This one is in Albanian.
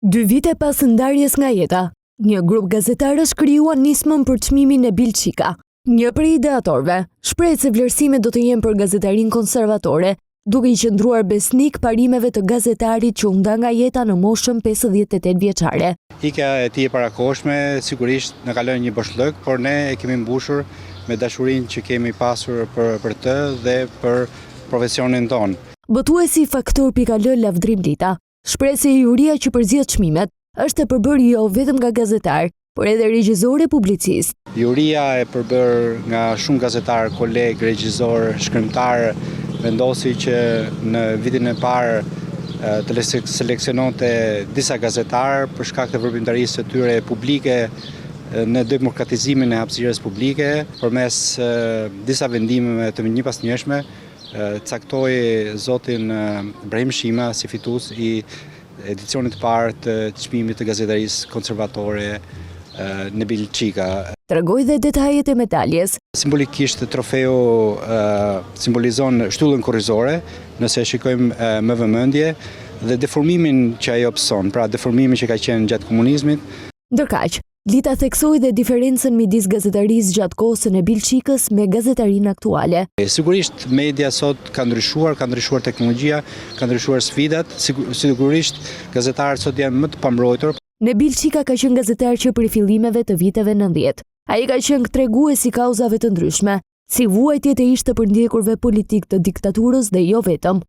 2 vite pas ndarjes nga jeta, një grup gazetarësh krijuan nismën për çmimin e Bilçika. Një prej ideatorëve shpreh se vlerësimet do të jenë për gazetarinë konservatore, duke i qëndruar besnik parimeve të gazetarit që u nda nga jeta në moshën 58 vjeçare. Ikja e tij e parakohshme sigurisht na ka lënë një boshllëk, por ne e kemi mbushur me dashurinë që kemi pasur për të dhe për profesionin tonë. Botuesi Faktor.al Lavdrim Lita shpreh se juria që përzjedh çmimet është e përbërë jo vetëm nga gazetar, por edhe regjizor e publicist. Juria e përbërë nga shumë gazetar, koleg, regjizor, shkrimtar, vendosi që në vitin e parë të seleksiononte disa gazetar për shkak të veprimtarisë së tyre publike në demokratizimin e hapësirës publike, përmes disa vendimeve të njëpasnjëshme, caktoi zotin Brahim Shima si fitues i edicionit të parë të çmimit të gazetarisë konservatore në Bilçika. Tregoi dhe detajet e medaljes. Simbolikisht trofeu simbolizon shtyllën kurrizore, nëse shikojmë me vëmendje, dhe deformimin që ajo pson, pra deformimin që ka qenë gjatë komunizmit. Ndërkaq, Lita theksoi dhe diferencën midis gazetarisë gjatë kohës së Bilçikës me gazetarinë aktuale. Sigurisht media sot ka ndryshuar teknologjia, ka ndryshuar sfidat, sigurisht gazetarët sot janë më të pambrojtur. Në Bilçika ka qenë gazetar që prej fillimeve të viteve 90. Ai ka qenë tregues i kauzave të ndryshme, si vuajtjet e ish të përndjekurve politik të diktaturës dhe jo vetëm.